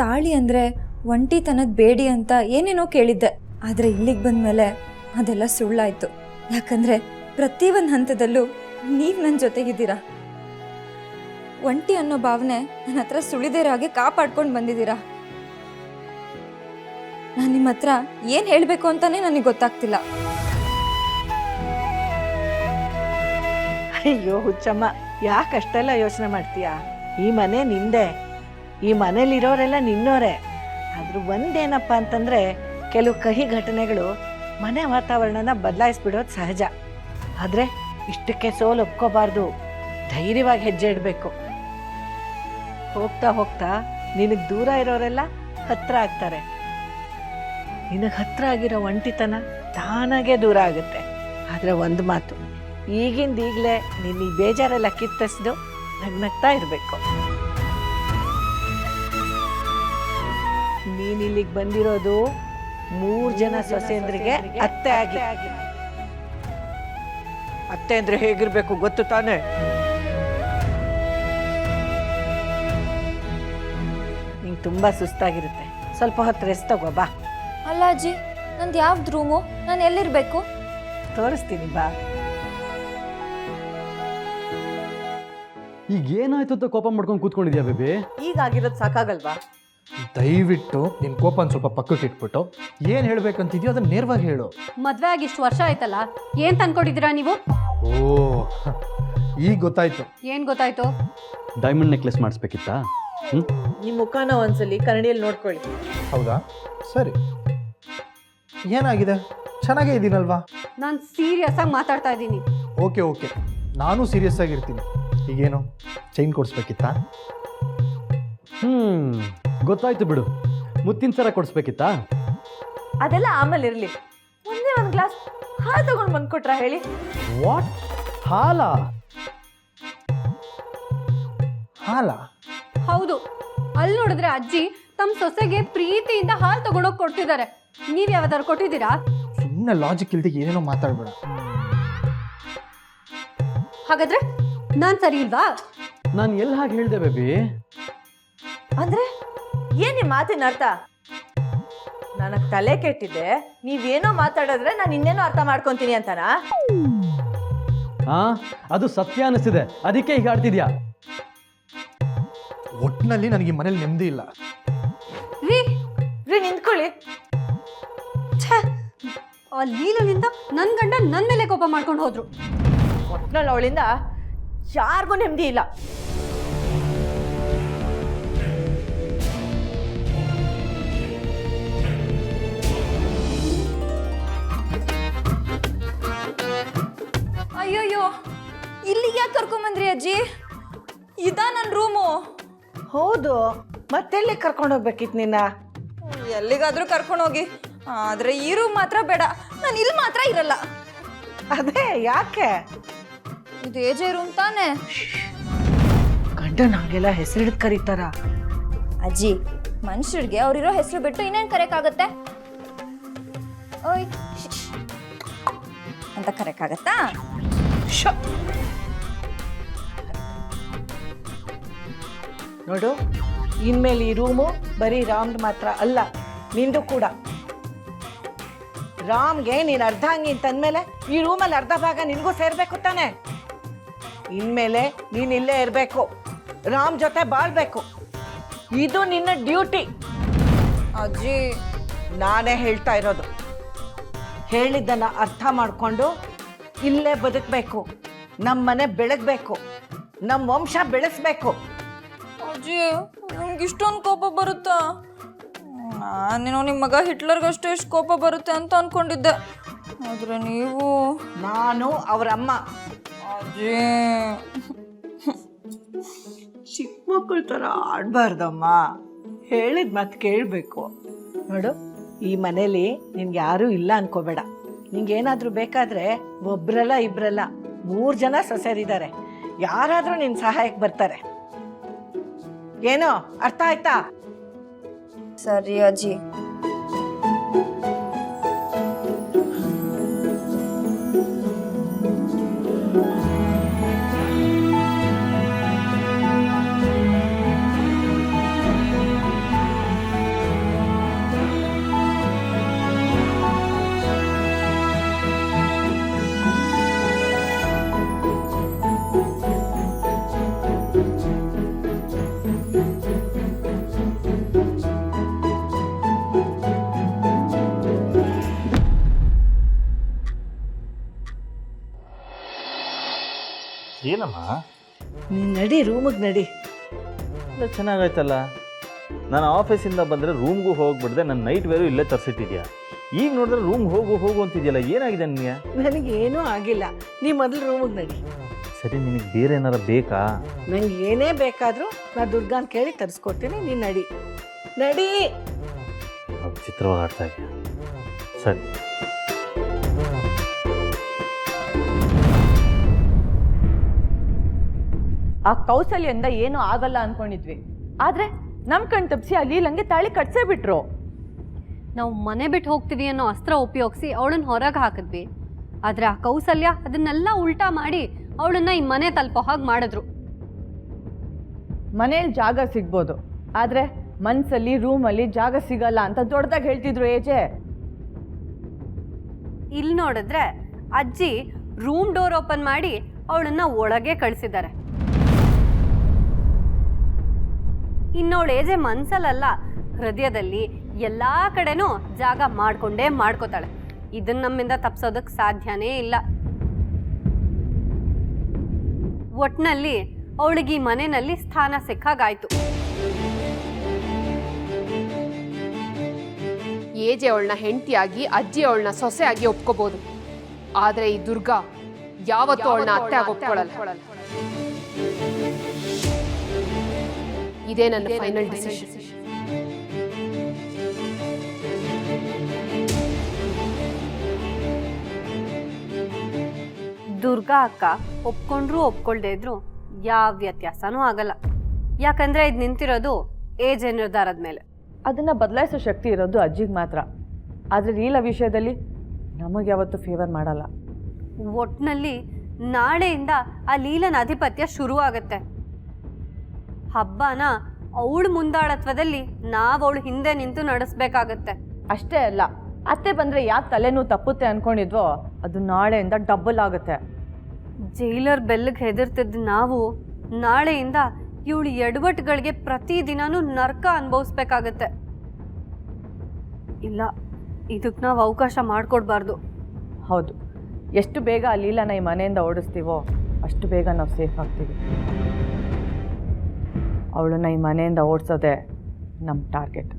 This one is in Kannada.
ತಾಳಿ ಅಂದರೆ ಒಂಟಿತನದ ಬೇಡಿ ಅಂತ ಏನೇನೋ ಕೇಳಿದ್ದೆ. ಆದರೆ ಇಲ್ಲಿಗೆ ಬಂದಮೇಲೆ ಅದೆಲ್ಲ ಸುಳ್ಳಾಯಿತು. ಯಾಕಂದರೆ ಪ್ರತಿಯೊಂದು ಹಂತದಲ್ಲೂ ನೀವು ನನ್ನ ಜೊತೆಗಿದ್ದೀರಾ. ಒಂಟಿ ಅನ್ನೋ ಭಾವನೆ ನನ್ನ ಹತ್ರ ಸುಳಿದೇರಾಗೆ ಕಾಪಾಡ್ಕೊಂಡು ಬಂದಿದ್ದೀರಾ. ನಾನು ನಿಮ್ಮ ಹತ್ರ ಏನು ಹೇಳಬೇಕು ಅಂತಾನೆ ನನಗೆ ಗೊತ್ತಾಗ್ತಿಲ್ಲ. ಅಯ್ಯೋ ಹುಚ್ಚಮ್ಮ, ಯಾಕಷ್ಟೆಲ್ಲ ಯೋಚನೆ ಮಾಡ್ತೀಯಾ? ಈ ಮನೆ ನಿಂದೆ, ಈ ಮನೇಲಿರೋರೆಲ್ಲ ನಿನ್ನೋರೆ. ಆದ್ರೂ ಒಂದೇನಪ್ಪ ಅಂತಂದ್ರೆ, ಕೆಲವು ಕಹಿ ಘಟನೆಗಳು ಮನೆ ವಾತಾವರಣನ ಬದಲಾಯಿಸ್ಬಿಡೋದು ಸಹಜ. ಆದ್ರೆ ಇಷ್ಟಕ್ಕೆ ಸೋಲು ಒಪ್ಕೋಬಾರ್ದು, ಧೈರ್ಯವಾಗಿ ಹೆಜ್ಜೆ ಇಡಬೇಕು. ಹೋಗ್ತಾ ಹೋಗ್ತಾ ನಿನಗೆ ದೂರ ಇರೋರೆಲ್ಲ ಹತ್ರ ಆಗ್ತಾರೆ. ನಿನಗೆ ಹತ್ರ ಆಗಿರೋ ಒಂಟಿತನ ತಾನಾಗೆ ದೂರ ಆಗುತ್ತೆ. ಆದ್ರೆ ಒಂದು ಮಾತು, ಈಗಿಂದೀಗಲೇ ನಿನ್ನ ಈ ಬೇಜಾರೆಲ್ಲ ಕಿತ್ತಿಸ್ದು ನಗ್ನಗ್ತಾ ಇರಬೇಕು. ನೀನಿಲ್ಲಿಗೆ ಬಂದಿರೋದು 3 ಜನ ಸೊಸೆಂದ್ರಿಗೆ ಅತ್ತೆ ಆಗಿ. ಅತ್ತೆ ಅಂದ್ರೆ ಹೇಗಿರ್ಬೇಕು ಗೊತ್ತು ತಾನೆ? ನಿಂಗೆ ತುಂಬಾ ಸುಸ್ತಾಗಿರುತ್ತೆ, ಸ್ವಲ್ಪ ಹೊತ್ತು ರೆಸ್ಟ್ ತಗೋ ಬಾ. ಅಲ್ಲ ಅಜ್ಜಿ, ನಂದು ಯಾವ್ದು ರೂಮು? ನಾನು ಎಲ್ಲಿರಬೇಕು? ತೋರಿಸ್ತೀನಿ ಬಾ. ಈಗ ಏನಾಯ್ತು ಅಂತ ಕೋಪ ಮಾಡ್ಕೊಂಡು ಕೂತ್ಕೊಂಡಿದ್ಯಾ ಬೇಬಿ? ಈಗಾಗಿರೋದು ಸಾಕಾಗಲ್ವಾ? ದಯವಿಟ್ಟು ನಿನ್ನ ಕೋಪನ ಸ್ವಲ್ಪ ಪಕ್ಕಕ್ಕೆ ಇಟ್ಬಿಟ್ಟು ಏನು ಹೇಳ್ಬೇಕಂತಿದ್ಯೋ ಅದನ್ನ ನೇರವಾಗಿ ಹೇಳು. ಮದುವೆ ಆಗಿ ಇಷ್ಟು ವರ್ಷ ಆಯ್ತಲ್ಲ, ಏನು ತಂದ್ಕೊಟ್ಟಿದ್ದೀರಾ ನೀವು? ಓ, ಈಗ ಗೊತ್ತಾಯ್ತು. ಏನು ಗೊತ್ತಾಯ್ತು? ಡೈಮಂಡ್ ನೆಕ್ಲೆಸ್ ಮಾಡಿಸ್ಬೇಕಿತ್ತಾ? ನಿಮ್ಮ ಮುಖಾನ ಒಂದ್ಸಲಿ ಕನ್ನಡಿಯಲ್ಲಿ ನೋಡ್ಕೊಳ್ಳಿ. ಹೌದಾ? ಸರಿ, ಏನಾಗಿದೆ? ಚೆನ್ನಾಗೇ ಇದ್ದೀನಲ್ವಾ? ನಾನು ಸೀರಿಯಸ್ ಆಗಿ ಮಾತಾಡ್ತಾ ಇದ್ದೀನಿ. ಓಕೆ ಓಕೆ, ನಾನು ಸೀರಿಯಸ್ ಆಗಿರ್ತೀನಿ. ಈಗೇನು ಚೈನ್ ಕೊಡಿಸ್ಬೇಕಿತ್ತಾ? ಗೊತ್ತಾಯ್ತು ಬಿಡು. ಮುತ್ತಿನ ಸರ ಕೊಡಿಸ್ಬೇಕಿತ್ತಾ? ಅದೆಲ್ಲ ಆಮೇಲೆ ಇರಲಿ. ಒಂದೇ ಒಂದು ಗ್ಲಾಸ್ ಹಾಲು ತಗೊಂಡು ಬಂದ್ಕೊಟ್ರಾ ಹೇಳಿ? ವಾಟ್? ಹಾಲಾ? ಹಾಲಾ? ಹೌದು, ಅಲ್ಲಿ ನೋಡಿದ್ರೆ ಅಜ್ಜಿ ತಮ್ಮ ಸೊಸೆಗೆ ಪ್ರೀತಿಯಿಂದ ಹಾಲು ತಗೊಂಡೋಗಿ ಕೊಡ್ತಿದ್ದಾರೆ. ನೀವು ಯಾವ್ದಾದ್ರು ಕೊಟ್ಟಿದ್ದೀರಾ? ಸುಮ್ಮನೆ ಲಾಜಿಕ್ ಇಲ್ದೆ ಏನೇನೋ ಮಾತಾಡ್ಬೇಡ. ಹಾಗಾದ್ರೆ ನಾನು ಸರಿ ಇಲ್ವಾ? ನಾನು ಎಲ್ಲಿ ಹಾಗೆ ಹೇಳಿದೆ ಬೇಬಿ? ಅಂದ್ರೆ ಏನ್ ಈ ಮಾತಿನ ಅರ್ಥ? ನನಗ್ ತಲೆ ಕೆಟ್ಟಿದ್ದೆ, ನೀವೇನೋ ಮಾತಾಡಿದ್ರೆ ನಾನು ಇನ್ನೇನೋ ಅರ್ಥ ಮಾಡ್ಕೊಂತೀನಿ ಅಂತನಾ? ಅದು ಸತ್ಯ ಅನಿಸ್ತಿದೆ, ಅದಕ್ಕೆ ಈಗ ಆಡ್ತಿದ್ಯಾ? ಒಟ್ಟಿನಲ್ಲಿ ನನಗೆ ಈ ಮನೇಲಿ ನೆಮ್ಮದಿ ಇಲ್ಲ. ರೀ ರೀ ನಿಂತ್ಕೊಳ್ಳಿ. ಆ ಲೀಲನಿಂದ ನನ್ನ ಗಂಡ ನನ್ನ ಮೇಲೆ ಕೋಪ ಮಾಡ್ಕೊಂಡು ಹೋದ್ರು. ಒಟ್ನಲ್ಲಿ ಅವಳಿಂದ ಯಾರಿಗೂ ನೆಮ್ಮದಿ ಇಲ್ಲ. ಅಯ್ಯೋಯ್ಯೋ, ಇಲ್ಲಿಗೆ ಯಾಕೆ ಕರ್ಕೊಂಬಂದ್ರಿ ಅಜ್ಜಿ? ಇದಾ ನನ್ನ ರೂಮು? ಹೌದು, ಮತ್ತೆಲ್ಲಿ ಕರ್ಕೊಂಡು ಹೋಗ್ಬೇಕಿತ್ತು ನಿನ್ನ? ಎಲ್ಲಿಗಾದ್ರೂ ಕರ್ಕೊಂಡೋಗಿ, ಆದರೆ ಈ ರೂಮ್ ಮಾತ್ರ ಬೇಡ. ನಾನು ಇಲ್ಲಿ ಮಾತ್ರ ಇರಲ್ಲ. ಅದೇ ಯಾಕೆ? ಇದು ಎಜೆ ರೂಮ್ ತಾನೆ? ಗಂಡನ ಹಾಗೆಲ್ಲ ಹೆಸರಿಡ್ ಕರೀತಾರ? ಅಜ್ಜಿ, ಮನುಷ್ಯರಿಗೆ ಅವ್ರಿರೋ ಹೆಸರು ಬಿಟ್ಟು ಇನ್ನೇನು ಕರೆಯಕ್ಕಾಗತ್ತೆ? ಓಯ್ ಅಂತ ಕರೆಯಕ್ಕಾಗತ್ತಾ? ನೋಡು, ಇನ್ಮೇಲೆ ಈ ರೂಮು ಬರೀ ರಾಮ್ದು ಮಾತ್ರ ಅಲ್ಲ, ನಿಂದು ಕೂಡ. ರಾಮ್ಗೆ ನೀನು ಅರ್ಧಾಂಗಿ ಅಂತಂದ್ಮೇಲೆ ಈ ರೂಮಲ್ಲಿ ಅರ್ಧ ಭಾಗ ನಿನಗೂ ಸೇರ್ಬೇಕು ತಾನೆ? ಇನ್ಮೇಲೆ ನೀನ್ ಇಲ್ಲೇ ಇರಬೇಕು, ರಾಮ್ ಜೊತೆ ಬಾಳ್ಬೇಕು. ಇದು ನಿನ್ನ ಡ್ಯೂಟಿ. ಅಜ್ಜಿ, ನಾನೇ ಹೇಳ್ತಾ ಇರೋದು. ಹೇಳಿದ್ದನ್ನ ಅರ್ಥ ಮಾಡ್ಕೊಂಡು ಇಲ್ಲೇ ಬದುಕಬೇಕು, ನಮ್ಮನೆ ಬೆಳಗ್ಬೇಕು, ನಮ್ಮ ವಂಶ ಬೆಳೆಸ್ಬೇಕು. ಅಜ್ಜಿ, ನಿಮ್ಗೆ ಇಷ್ಟೊಂದು ಕೋಪ ಬರುತ್ತಾ? ನಾನೇನೋ ನಿಮ್ಮ ಮಗ ಹಿಟ್ಲರ್ಗಷ್ಟು ಎಷ್ಟು ಕೋಪ ಬರುತ್ತೆ ಅಂತ ಅನ್ಕೊಂಡಿದ್ದೆ. ಆದ್ರೆ ನೀವು... ನಾನು ಅವರಮ್ಮ. ಅಜ್ಜಿ, ಚಿಕ್ಕ ಮಕ್ಕಳ ಥರ ಆಡಬಾರ್ದಮ್ಮ. ಹೇಳಿದ ಮಾತು ಕೇಳಬೇಕು. ನೋಡು, ಈ ಮನೇಲಿ ನಿನ್ಗೆ ಯಾರೂ ಇಲ್ಲ ಅನ್ಕೋಬೇಡ. ನಿಂಗೇನಾದರೂ ಬೇಕಾದರೆ ಒಬ್ರಲ್ಲ ಇಬ್ರಲ್ಲ 3 ಜನ ಸೊಸೆಯರಿದ್ದಾರೆ. ಯಾರಾದರೂ ನಿನ್ನ ಸಹಾಯಕ್ಕೆ ಬರ್ತಾರೆ. ಏನೋ ಅರ್ಥ ಆಯ್ತಾ? ಸರಿ ಅಜ್ಜಿ. ಏನಮ್ಮ ನೀನು ನಡಿ ರೂಮಿಗೆ ನಡಿ. ಎಲ್ಲ ಚೆನ್ನಾಗಾಯ್ತಲ್ಲ. ನಾನು ಆಫೀಸಿಂದ ಬಂದರೆ ರೂಮ್ಗೂ ಹೋಗ್ಬಿಡ್ದೆ, ನನ್ನ ನೈಟ್ ವೇರು ಇಲ್ಲೇ ತರಿಸಿಟ್ಟಿದ್ಯಾ. ಈಗ ನೋಡಿದ್ರೆ ರೂಮ್ಗೆ ಹೋಗು ಅಂತಿದ್ಯಲ್ಲ, ಏನಾಗಿದೆ ನಿನಗೆ? ನನಗೇನೂ ಆಗಿಲ್ಲ, ನೀ ಮೊದಲು ರೂಮಿಗೆ ನಡಿ. ಸರಿ, ನಿನಗೆ ಬೇರೆ ಏನಾರ ಬೇಕಾ? ನಂಗೆ ಏನೇ ಬೇಕಾದರೂ ನಾ ದುರ್ಗಾನ್ ಕೇಳಿ ತರಿಸ್ಕೊಡ್ತೀನಿ, ನೀನು ನಡಿ ನಡಿ. ವಿಚಿತ್ರವಾಗಿ ಆಡ್ತಾ ಇದೆಯಾ? ಸರಿ. ಆ ಕೌಸಲ್ಯಿಂದ ಏನೂ ಆಗಲ್ಲ ಅನ್ಕೊಂಡಿದ್ವಿ, ಆದ್ರೆ ನಮ್ ಕಣ್ ತಪ್ಪಿಸಿ ಆ ಲೀಲಂಗೆ ತಾಳಿ ಕಟ್ಸೇ ಬಿಟ್ರು. ನಾವು ಮನೆ ಬಿಟ್ಟು ಹೋಗ್ತೀವಿ ಅನ್ನೋ ಅಸ್ತ್ರ ಉಪಯೋಗಿಸಿ ಅವಳನ್ನ ಹೊರಗೆ ಹಾಕಿದ್ವಿ. ಆದ್ರೆ ಆ ಕೌಸಲ್ಯ ಅದನ್ನೆಲ್ಲ ಉಲ್ಟಾ ಮಾಡಿ ಅವಳನ್ನ ಈ ಮನೆ ತಲುಪೋ ಹಾಗೆ ಮಾಡಿದ್ರು. ಮನೇಲಿ ಜಾಗ ಸಿಗ್ಬೋದು, ಆದ್ರೆ ಮನ್ಸಲ್ಲಿ ರೂಮಲ್ಲಿ ಜಾಗ ಸಿಗಲ್ಲ ಅಂತ ದೊಡ್ಡದಾಗಿ ಹೇಳ್ತಿದ್ರು ಏಜೆ. ಇಲ್ಲಿ ನೋಡಿದ್ರೆ ಅಜ್ಜಿ ರೂಮ್ ಡೋರ್ ಓಪನ್ ಮಾಡಿ ಅವಳನ್ನ ಒಳಗೆ ಕಳಿಸಿದ್ದಾರೆ. ಇನ್ನವಳು ಏಜೆ ಮನ್ಸಲ್ಲ, ಹೃದಯದಲ್ಲಿ ಎಲ್ಲಾ ಕಡೆನೂ ಜಾಗ ಮಾಡ್ಕೋತಾಳೆ. ಇದನ್ನ ನಮ್ಮಿಂದ ತಪ್ಸೋದಕ್ಕೆ ಸಾಧ್ಯನೇ ಇಲ್ಲ. ಒಟ್ನಲ್ಲಿ ಅವಳಿಗೆ ಈ ಮನೆಯಲ್ಲಿ ಸ್ಥಾನ ಸಿಕ್ಕಾಗಾಯ್ತು. ಏಜೆ ಅವಳನ್ನ ಹೆಂಡತಿಯಾಗಿ, ಅಜ್ಜಿ ಅವಳನ್ನ ಸೊಸೆಯಾಗಿ ಒಪ್ಕೋಬಹುದು. ಆದ್ರೆ ಈ ದುರ್ಗಾ ಯಾವತ್ತೂ ಅವಳನ್ನ ಅತ್ತೆ ಆಗಿ ಒಪ್ಕೊಳ್ಳಲ್ಲ. ಇದೇ ನನ್ನ ಫೈನಲ್ ಡಿಸಿಷನ್. ದುರ್ಗಾ ಅಕ್ಕ ಒಪ್ಕೊಂಡ್ರು ಒಪ್ಕೊಳ್ದೇ ಇದ್ರು ಯಾವ ವ್ಯತ್ಯಾಸನೂ ಆಗಲ್ಲ. ಯಾಕಂದ್ರೆ ಇದು ನಿಂತಿರೋದು ಏಜೆ ನಿರ್ಧಾರದ ಮೇಲೆ. ಅದನ್ನ ಬದಲಾಯಿಸೋ ಶಕ್ತಿ ಇರೋದು ಅಜ್ಜಿಗೆ ಮಾತ್ರ, ಆದ್ರೆ ಲೀಲಾ ವಿಷಯದಲ್ಲಿ ನಮಗೆ ಯಾವತ್ತೂ ಫೇವರ್ ಮಾಡಲ್ಲ. ಒಟ್ನಲ್ಲಿ ನಾಳೆಯಿಂದ ಆ ಲೀಲನ ಆಧಿಪತ್ಯ ಶುರು ಆಗತ್ತೆ. ಹಬ್ಬನ ಅವಳು ಮುಂದಾಳತ್ವದಲ್ಲಿ ನಾವು ಅವಳು ಹಿಂದೆ ನಿಂತು ನಡೆಸ್ಬೇಕಾಗತ್ತೆ. ಅಷ್ಟೇ ಅಲ್ಲ, ಅತ್ತೆ ಬಂದ್ರೆ ಯಾಕೆ ತಲೆನೂ ತಪ್ಪುತ್ತೆ ಅನ್ಕೊಂಡಿದ್ವೋ ಅದು ನಾಳೆಯಿಂದ ಡಬಲ್ ಆಗುತ್ತೆ. ಜೈಲರ್ ಬೆಲ್ಲಿಗೆ ಹೆದರ್ತಿದ್ದ ನಾವು ನಾಳೆಯಿಂದ ಇವಳು ಎಡವಟ್ಟುಗಳಿಗೆ ಪ್ರತಿದಿನನೂ ನರ್ಕ ಅನುಭವಿಸ್ಬೇಕಾಗತ್ತೆ. ಇಲ್ಲ, ಇದಕ್ಕೆ ನಾವು ಅವಕಾಶ ಮಾಡಿಕೊಡ್ಬಾರ್ದು. ಹೌದು, ಎಷ್ಟು ಬೇಗ ಆ ಲೀಲಾನ ಈ ಮನೆಯಿಂದ ಓಡಿಸ್ತೀವೋ ಅಷ್ಟು ಬೇಗ ನಾವು ಸೇಫ್ ಆಗ್ತೀವಿ. ಅವಳನ್ನ ಈ ಮನೆಯಿಂದ ಓಡಿಸೋದೆ ನಮ್ಮ ಟಾರ್ಗೆಟ್.